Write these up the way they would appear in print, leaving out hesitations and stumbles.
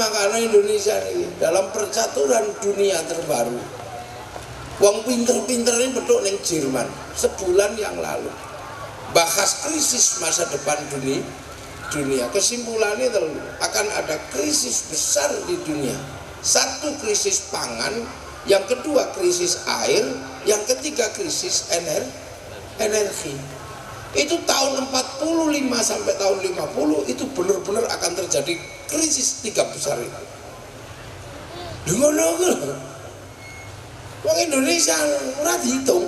makanya Indonesia ini dalam percaturan dunia terbaru. Wong pinter-pinter ini betul neng Jerman sebulan yang lalu bahas krisis masa depan dunia. Kesimpulannya akan ada krisis besar di dunia. Satu, krisis pangan, yang kedua krisis air, yang ketiga krisis energi. Itu tahun 45 sampai tahun 50 itu benar-benar akan terjadi krisis tiga besar itu. Dengar Wong Indonesia ora dihitung.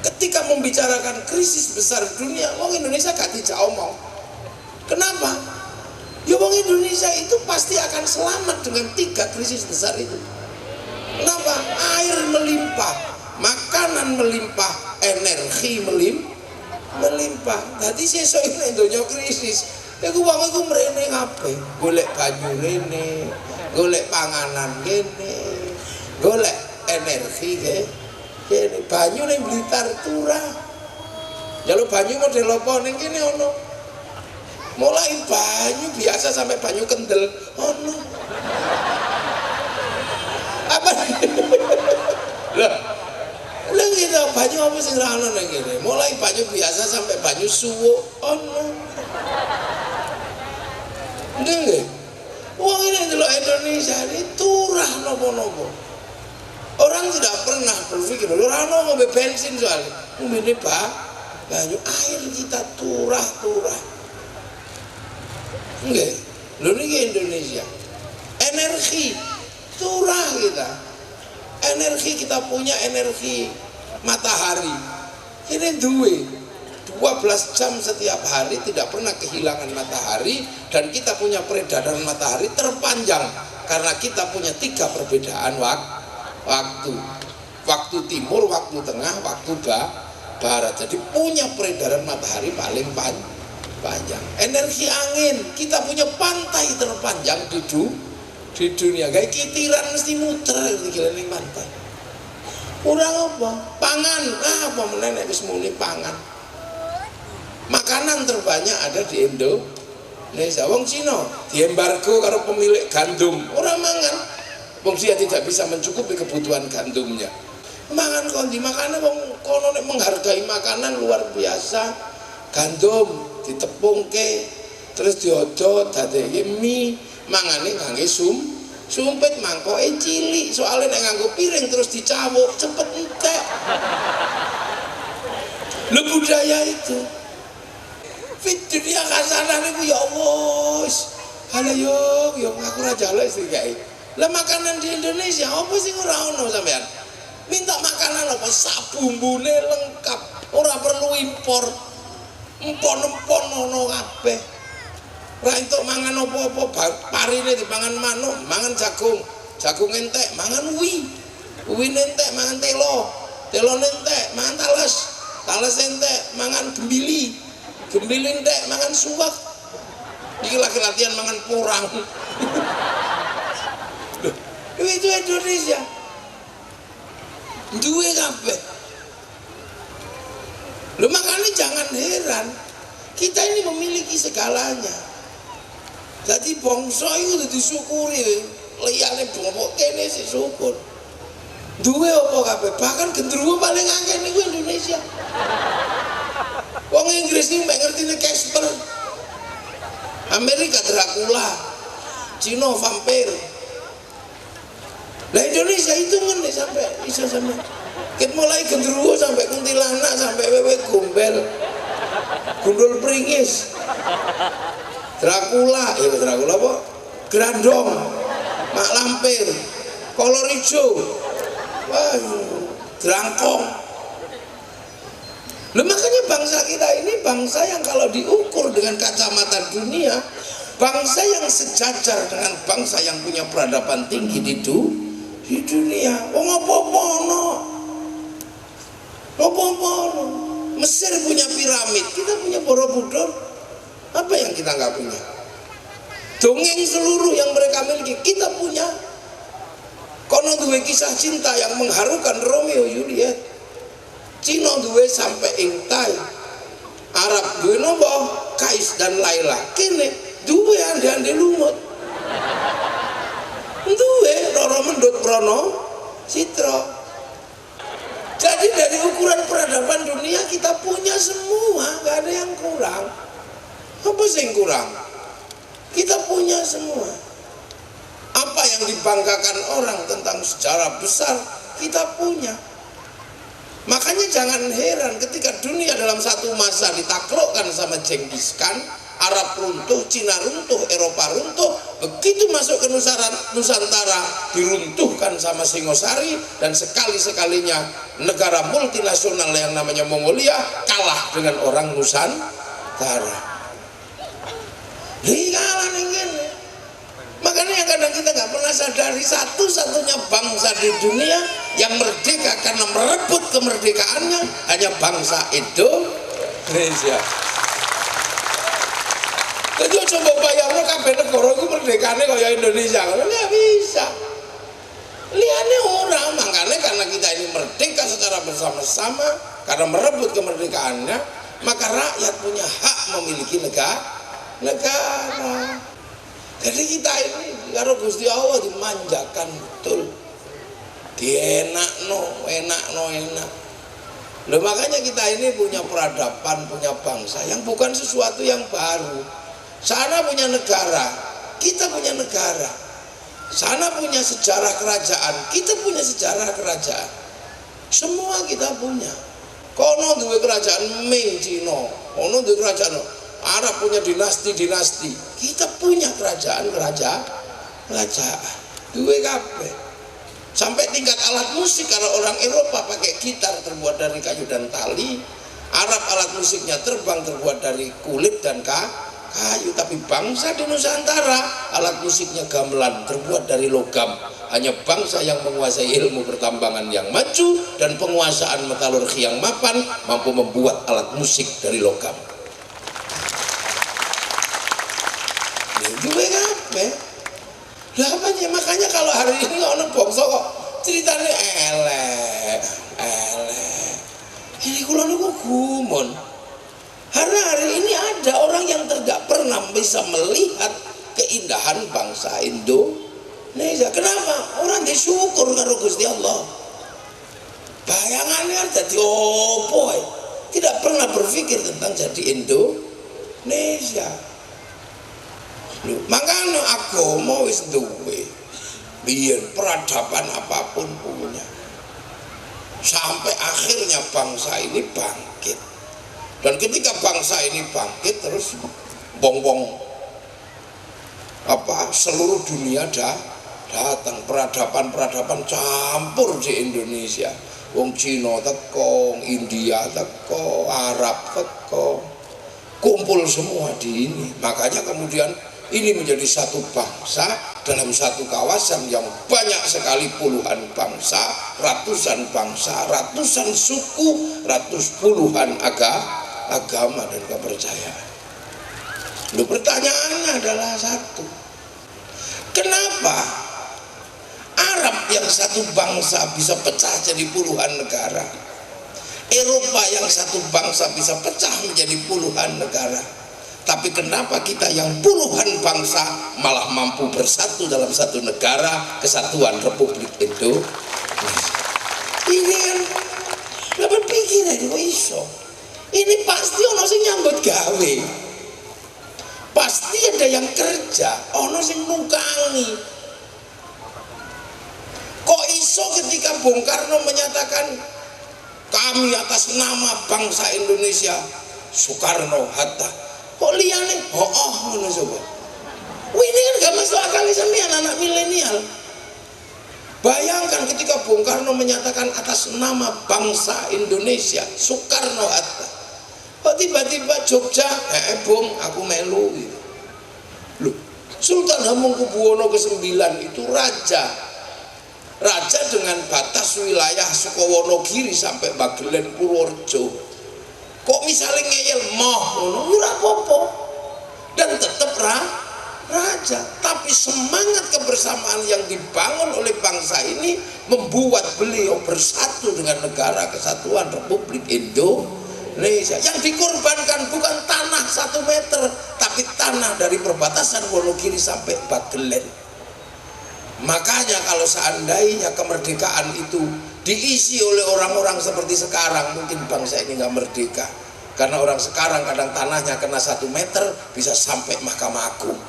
Ketika membicarakan krisis besar dunia, wong Indonesia gak dijak omong. Kenapa? Ya wong Indonesia itu pasti akan selamat dengan tiga krisis besar itu. Kenapa? Air melimpah, makanan melimpah, energi melimpah. Tadi sesuk ini donya krisis. Iku wong iku mrene kabeh, golek banyu rene, golek panganan kene, golek energi kene, banyu ning Blitar turah. Jaluk banyu model apa ning kene ono. Mulai banyu biasa sampai banyu kendel ono. Apa? Lah gitu banyu apa sing ra ono ning kene? Mulai banyu biasa sampai banyu suwuk ono. Nggih. Wong ini delok Indonesia ini turah nopo-nopo. Orang tidak pernah berpikir, orang mau ngombe bensin soalnya, ngombe banyu air kita turah. Nggih, lho niki Indonesia. Energi turah kita. Energi kita punya energi matahari. Ini duwe 12 jam setiap hari tidak pernah kehilangan matahari, dan kita punya peredaran matahari terpanjang karena kita punya tiga perbedaan waktu timur, waktu tengah, waktu barat. Jadi punya peredaran matahari paling panjang. Energi angin, kita punya pantai terpanjang di dunia. Kayak kitiran mesti muter di keliling pantai. Kurang apa? Pangan, apa menenek wis muni pangan. Makanan terbanyak ada di Indonesia. Wong Cina diembargo karo pemilik gandum, orang mangan. Wong dia tidak bisa mencukupi kebutuhan gandumnya. Mangan kondi makanya wong kono nek menghargai makanan luar biasa. Gandum ditepungke terus diodot dadeke mie, mangane ngangge sumpit mangkoke cilik. Soalnya nek nganggo piring terus dicawuk cepet entek. Lho budaya itu. Fit dunia kasanan itu ya Allah. Halo yo aku ora jaluk sih kae. Lah makanan di Indonesia apa sih ora ono sampean? Minta makanan apa sak bumbune lengkap, ora perlu impor. Empon-empon ono kabeh. Ora entuk mangan apa-apa, parine dipangan manuk, mangan jagung entek, mangan uwi entek, mangan telo entek, mangan talas entek, mangan gembili entek, mangan suwak. Iki lagi latihan mangan porang. Itu Indonesia duwe kabeh. Lho makanya jangan heran kita ini memiliki segalanya. Jadi bangsa itu disyukuri, liyane bongkok kene sik syukur. Duwe apa kabeh, bahkan gendruwo paling akeh niku Indonesia. Wong Inggris iki mek ngertine Casper, Amerika Dracula, Cina vampir. Lah Indonesia itu ngene sampai iso sampai ket mulai gendruwo sampai kuntilanak sampai wewe gombel, gundul pringis, Dracula apa? Grandong, mak lampir, kolor ijo, wah, drangkong. Lah makanya bangsa kita ini bangsa yang kalau diukur dengan kacamata dunia, bangsa yang sejajar dengan bangsa yang punya peradaban tinggi di dunia. Wong apa-apa ono. Mesir punya piramid, kita punya Borobudur. Apa yang kita nggak punya? Dongeng seluruh yang mereka miliki kita punya. Kono duwe kisah cinta yang mengharukan Romeo Juliet. Cina duwe sampai Ingtai. Arab duwe nopo? Kais dan Laila. Kene duwe ande-ande lumut. duwe Roro Mendut Prono Citro. Jadi dari ukuran peradaban dunia kita punya semua, gak ada yang kurang. Apa sih yang kurang? Kita punya semua. Apa yang dibanggakan orang tentang sejarah besar kita punya. Makanya jangan heran ketika dunia dalam satu masa ditaklukkan sama Genghis Khan, Arab runtuh, Cina runtuh, Eropa runtuh, begitu masuk ke Nusantara diruntuhkan sama Singosari, dan sekali-sekalinya negara multinasional yang namanya Mongolia kalah dengan orang Nusantara. Kalah nih. Makanya kadang kita nggak pernah sadari satu-satunya bangsa di dunia yang merdeka karena merebut kemerdekaannya hanya bangsa Indonesia. Jadi coba bayangno kabeh negara iku merdekane kaya Indonesia, nggak bisa. Liane orang, makanya karena kita ini merdeka secara bersama-sama, karena merebut kemerdekaannya, maka rakyat punya hak memiliki negara. Jadi kita ini karo Gusti Allah dimanjakan betul, enak. Loh, makanya kita ini punya peradaban, punya bangsa yang bukan sesuatu yang baru. Sana punya negara, kita punya negara. Sana punya sejarah kerajaan, kita punya sejarah kerajaan. Semua kita punya. Kono duwe kerajaan Ming Cina, kono duwe kerajaan Arab, punya dinasti-dinasti. Kita punya kerajaan duwe kabeh. Sampai tingkat alat musik, kalau orang Eropa pakai gitar terbuat dari kayu dan tali, Arab alat musiknya terbang terbuat dari kulit dan kayu. Tapi bangsa di Nusantara alat musiknya gamelan terbuat dari logam. Hanya bangsa yang menguasai ilmu pertambangan yang maju dan penguasaan metalurgi yang mapan mampu membuat alat musik dari logam. Duwe kabeh. Lah apanya? Makanya kalau hari ini ono bangsa kok ceritanya elek. Ini kula niku gumun. Karena hari ini ada orang yang tidak pernah bisa melihat keindahan bangsa Indonesia. Kenapa? Orang disyukur karo Gusti Allah. Bayangannya jadi opo? Tidak pernah berpikir tentang jadi Indonesia. Makanya agama wis duwe biyen peradaban apapun punya, sampai akhirnya bangsa ini bangkit. Dan ketika bangsa ini bangkit, terus wong-wong seluruh dunia datang, peradaban campur di Indonesia. Wong Cina teko, India teko, Arab teko, kumpul semua di ini. Makanya kemudian ini menjadi satu bangsa dalam satu kawasan yang banyak sekali puluhan bangsa, ratusan suku, puluhan agama dan kepercayaan. Pertanyaannya adalah satu, kenapa Arab yang satu bangsa bisa pecah jadi puluhan negara, Eropa yang satu bangsa bisa pecah menjadi puluhan negara, tapi kenapa kita yang puluhan bangsa malah mampu bersatu dalam satu negara, Kesatuan Republik Indonesia? Ini kan nggak berpikir aja kok iso. Ini pasti ono sing nyambut gawe, pasti ada yang kerja, ono sing nukangi. Kok iso ketika Bung Karno menyatakan kami atas nama bangsa Indonesia, Soekarno, Hatta, kok liane ngono coba. Ini kan gak masuk akal sampean anak milenial. Bayangkan ketika Bung Karno menyatakan atas nama bangsa Indonesia, Soekarno, Hatta, kok tiba-tiba Jogja, Bung aku melu gitu. Loh, Sultan Hamengkubuwono ke-9 itu raja dengan batas wilayah Sukowono-Giri sampai Bagelen Purworejo. Kok misalnya ngeyel moh ora apa-apa dan tetap raja, tapi semangat kebersamaan yang dibangun oleh bangsa ini membuat beliau bersatu dengan negara Kesatuan Republik Indonesia. Yang dikorbankan bukan tanah 1 meter, tapi tanah dari perbatasan Wonogiri sampai Bagelen. Makanya kalau seandainya kemerdekaan itu diisi oleh orang-orang seperti sekarang, mungkin bangsa ini nggak merdeka. Karena orang sekarang kadang tanahnya kena 1 meter bisa sampai Mahkamah Agung.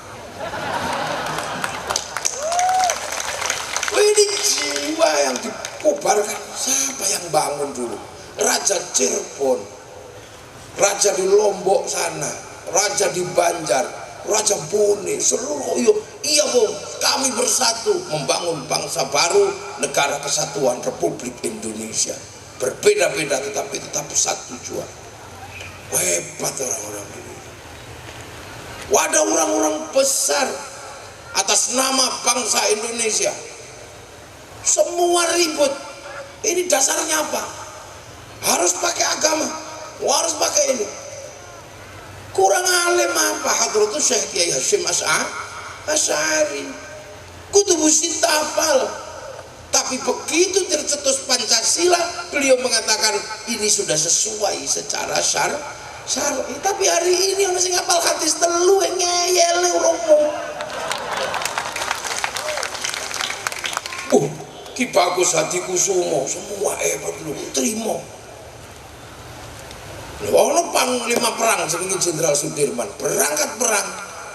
Ini jiwa yang dikobarkan, siapa yang bangun dulu? Raja Cirebon, raja di Lombok sana, raja di Banjar, Raja Bone, seluruh iya Bung, kami bersatu membangun bangsa baru, negara kesatuan Republik Indonesia. Berbeda-beda tetapi tetap satu tujuan. Hebat orang-orang dulu. Wadah orang-orang besar atas nama bangsa Indonesia. Semua ribut. Ini dasarnya apa? Harus pakai agama, harus pakai ini. Kurang alim apa? Hadratus Syekh Kiai Hasyim Asy'ari Kutubus Sittah hafal, tapi begitu tercetus Pancasila beliau mengatakan ini sudah sesuai secara syar'i. Tapi hari ini orang sing hafal hadis telu ngeyel romo. Ki Bagus Hadikusumo semua hebat lu, terima. Ono panglima perang jenenge Jenderal Sudirman berangkat perang,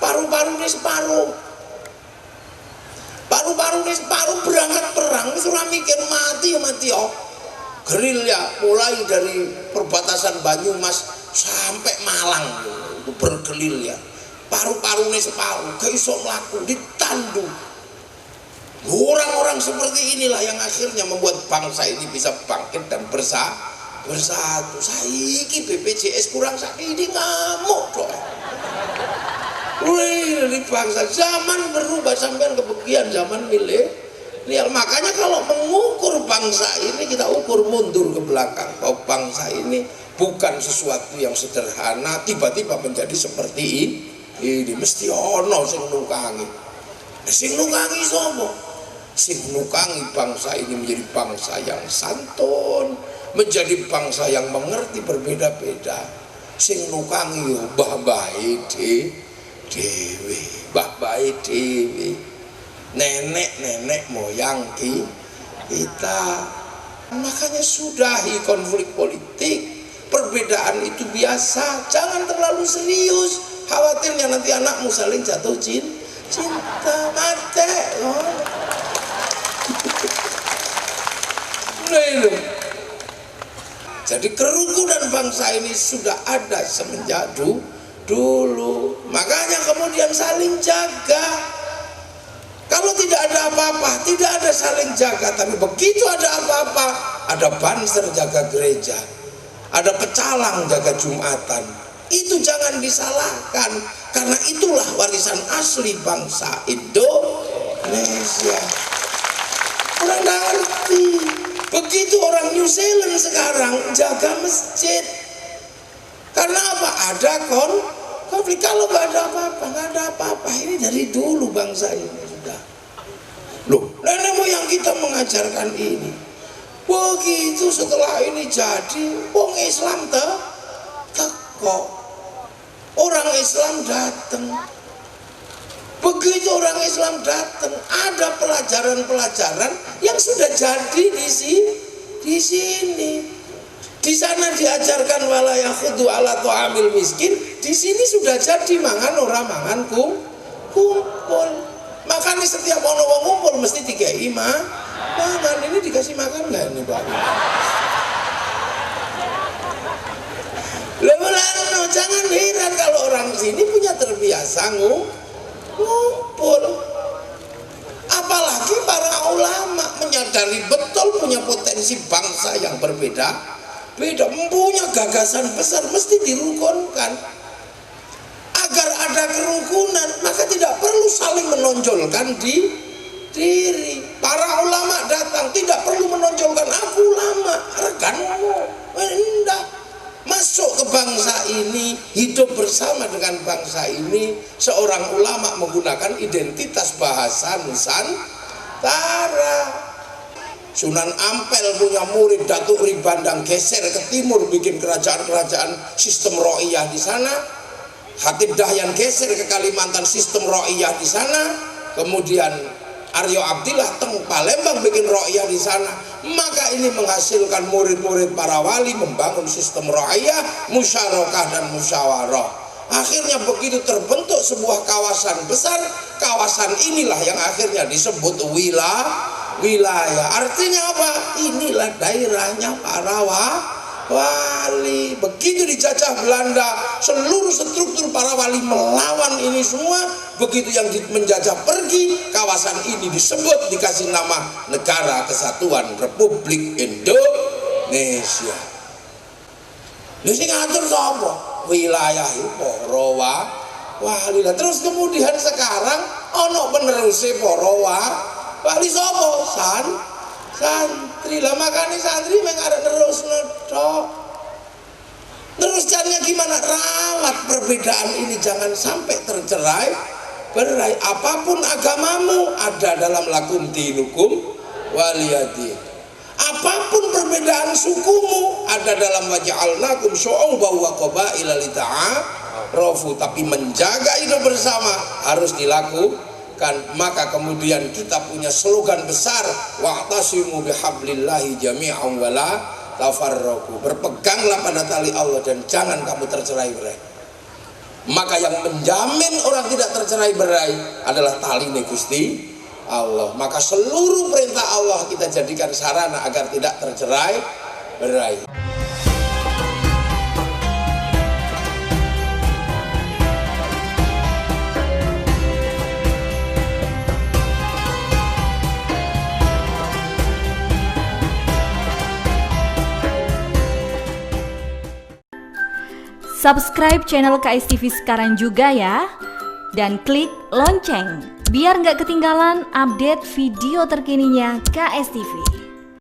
paru-paru ini separuh berangkat perang, wis ora mikir mati ya. Gerilya mulai dari perbatasan Banyumas sampai Malang itu bergerilya. Paru-paru ini separuh, gak iso mlaku, ditandu. Orang-orang seperti inilah yang akhirnya membuat bangsa ini bisa bangkit dan bersatu. Saiki BPJS kurang sakit ngamuk kok. Dari bangsa zaman berubah sampai kebagian zaman milenial. Makanya kalau mengukur bangsa ini kita ukur mundur ke belakang. Bahwa bangsa ini bukan sesuatu yang sederhana tiba-tiba menjadi seperti ini. Mesti ono sing nukangi. Sing nukangi sapa? Sing nukangi bangsa ini menjadi bangsa yang santun, menjadi bangsa yang mengerti berbeda-beda. Sing nukangi mbah-mbahe dhewe, mbah-mbahe dhewe, nenek-nenek moyang kita. Makanya sudahi konflik politik. Perbedaan itu biasa, jangan terlalu serius. Khawatirnya nanti anakmu saling jatuh cinta mati. Jadi kerukunan bangsa ini sudah ada semenjak dulu. Makanya kemudian saling jaga. Kalau tidak ada apa-apa, tidak ada saling jaga. Tapi begitu ada apa-apa, ada banser jaga gereja, ada pecalang jaga Jumatan. Itu jangan disalahkan, karena itulah warisan asli bangsa Indonesia. Orang nggak ngerti. Begitu orang New Zealand sekarang jaga masjid. Karena apa? Ada konflik. Kalau nggak ada apa-apa, Ini dari dulu bangsa ini sudah. Loh, nenek moyang kita mengajarkan ini. Begitu setelah ini jadi, wong Islam teko. Orang Islam datang. Begitu orang Islam datang, ada pelajaran-pelajaran yang sudah jadi di sini. Di sana diajarkan wala yakhudhu ala ta'amil miskin, di sini sudah jadi mangan ora mangan kumpul. Makanya setiap ono wong kumpul mesti dikei mangan. Ini dikasih makan enggak ini Pak? Lho, jangan heran kalau orang sini punya terbiasa ngumpul. Apalagi para ulama menyadari betul punya potensi bangsa yang berbeda, punya gagasan besar, mesti dirukunkan. Agar ada kerukunan, maka tidak perlu saling menonjolkan diri. Para ulama datang tidak perlu menonjolkan aku ulama, rekanmu. Enggak. Masuk ke bangsa ini, hidup bersama dengan bangsa ini. Seorang ulama menggunakan identitas bahasa Nusantara. Sunan Ampel punya murid Datuk Ribandang, geser ke timur bikin kerajaan-kerajaan sistem ro'iyah di sana. Khatib Dahyan geser ke Kalimantan, sistem ro'iyah di sana. Kemudian Aryo Abdillah teng Palembang bikin ro'iyah di sana, maka ini menghasilkan murid-murid para wali membangun sistem ro'iyah, musyarakah dan musyawarah. Akhirnya begitu terbentuk sebuah kawasan besar, kawasan inilah yang akhirnya disebut wilayah. Artinya apa? Inilah daerahnya para wali. Begitu dijajah Belanda, seluruh struktur para wali melawan ini semua. Begitu yang menjajah pergi, kawasan ini disebut, dikasih nama Negara Kesatuan Republik Indonesia. Ini sing ngatur sapa? Wilayah para wali. Terus kemudian sekarang ono peneruse para wali sapa? Santri. Lah makane santri meng arep nerusno tok. Terus caranya gimana? Rawat perbedaan ini, jangan sampai tercerai-berai. Apapun agamamu ada dalam lakum dinukum waliyadin. Apapun perbedaan sukumu ada dalam waja'alnakum syu'uban wa qabaila lita'arafu. Tapi menjaga hidup bersama harus dilakukan. Maka kemudian kita punya slogan besar, wa'tasimu bihablillahi jami'an wa la tafarraqu. Berpeganglah pada tali Allah dan jangan kamu tercerai-berai. Maka yang menjamin orang tidak tercerai-berai adalah tali Gusti Allah. Maka seluruh perintah Allah kita jadikan sarana agar tidak tercerai-berai. Subscribe channel KSTV sekarang juga ya, dan klik lonceng biar nggak ketinggalan update video terkininya KSTV.